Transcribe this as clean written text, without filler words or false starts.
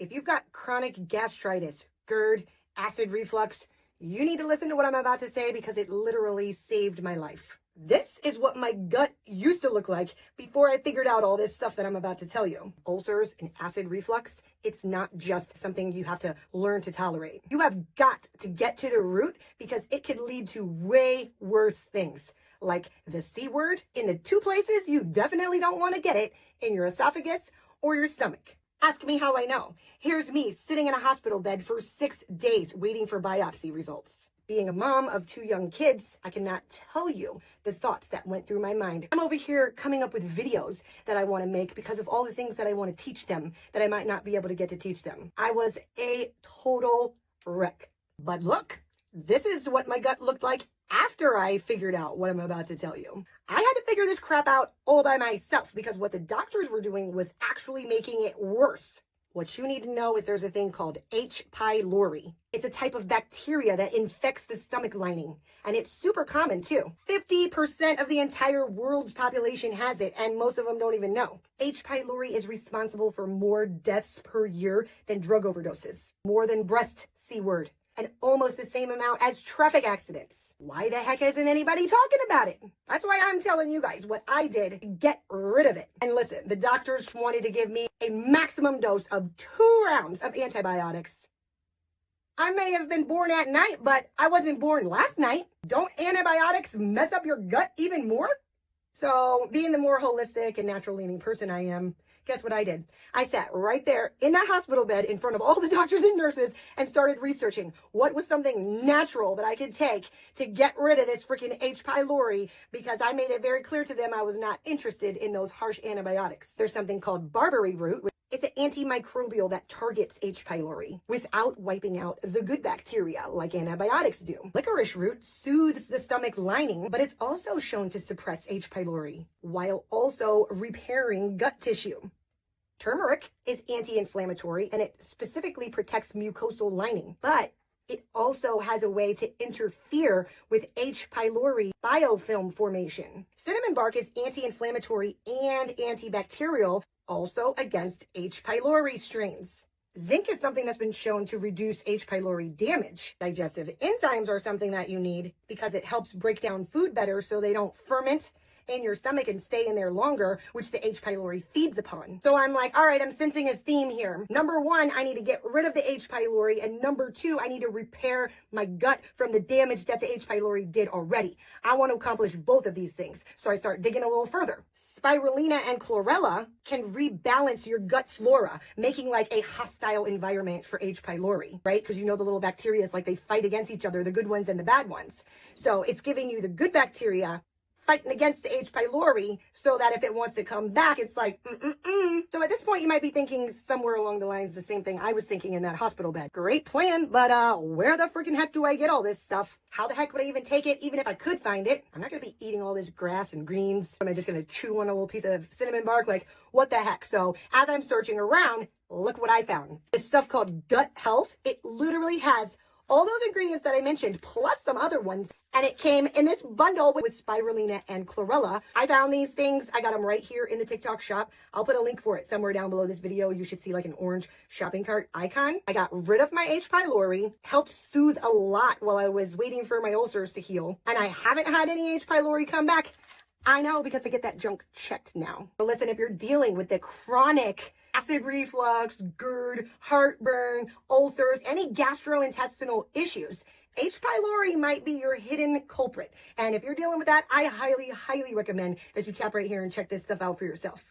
If you've got chronic gastritis, GERD, acid reflux, you need to listen to what I'm about to say because it literally saved my life. This is what my gut used to look like before I figured out all this stuff that I'm about to tell you. Ulcers and acid reflux, it's not just something you have to learn to tolerate. You have got to get to the root because it could lead to way worse things, like the C word in the two places you definitely don't want to get it, in your esophagus or your stomach. Ask me how I know. Here's me sitting in a hospital bed for 6 days waiting for biopsy results. Being a mom of 2 young kids, I cannot tell you the thoughts that went through my mind. I'm over here coming up with videos that I want to make because of all the things that I want to teach them that I might not be able to get to teach them. I was a total wreck. But look, this is what my gut looked like after I figured out what I'm about to tell you. I had to figure this crap out all by myself because what the doctors were doing was actually making it worse. What you need to know is there's a thing called H. pylori. It's a type of bacteria that infects the stomach lining, and it's super common too. 50% of the entire world's population has it, and most of them don't even know. H. pylori is responsible for more deaths per year than drug overdoses, more than breast C word, and almost the same amount as traffic accidents. Why the heck isn't anybody talking about it? That's why I'm telling you guys what I did to get rid of it. And listen, the doctors wanted to give me a maximum dose of 2 rounds of antibiotics. I may have been born at night, but I wasn't born last night. Don't antibiotics mess up your gut even more? So, being the more holistic and natural leaning person I am, guess what I did? I sat right there in that hospital bed in front of all the doctors and nurses and started researching what was something natural that I could take to get rid of this freaking H. pylori, because I made it very clear to them I was not interested in those harsh antibiotics. There's something called barberry root. It's an antimicrobial that targets H. pylori without wiping out the good bacteria like antibiotics do. Licorice root soothes the stomach lining, but it's also shown to suppress H. pylori while also repairing gut tissue. Turmeric is anti-inflammatory and it specifically protects mucosal lining, but it also has a way to interfere with H. pylori biofilm formation. Cinnamon bark is anti-inflammatory and antibacterial, also against H. pylori strains. Zinc is something that's been shown to reduce H. pylori damage. Digestive enzymes are something that you need because it helps break down food better so they don't ferment in your stomach and stay in there longer, which the H. pylori feeds upon. So I'm like, all right, I'm sensing a theme here. Number 1, I need to get rid of the H. pylori, and number 2, I need to repair my gut from the damage that the H. pylori did already. I want to accomplish both of these things. So I start digging a little further. Spirulina and chlorella can rebalance your gut flora, making like a hostile environment for H. pylori, right? Because you know the little bacteria, it's like they fight against each other, the good ones and the bad ones. So it's giving you the good bacteria fighting against the H. pylori so that if it wants to come back, it's like, So at this point, you might be thinking somewhere along the lines the same thing I was thinking in that hospital bed. Great plan, but where the freaking heck do I get all this stuff? How the heck would I even take it, even if I could find it? I'm not going to be eating all this grass and greens. Am I just going to chew on a little piece of cinnamon bark? Like, what the heck? So as I'm searching around, look what I found. This stuff called Gut Health. It literally has all those ingredients that I mentioned, plus some other ones, and it came in this bundle with spirulina and chlorella. I found these things. I got them right here in the TikTok shop. I'll put a link for it somewhere down below this video. You should see like an orange shopping cart icon. I got rid of my H. pylori, helped soothe a lot while I was waiting for my ulcers to heal, and I haven't had any H. pylori come back. I know, because I get that junk checked now. But listen, if you're dealing with the chronic acid reflux, GERD, heartburn, ulcers, any gastrointestinal issues, H. pylori might be your hidden culprit. And if you're dealing with that, I highly, highly recommend that you tap right here and check this stuff out for yourself.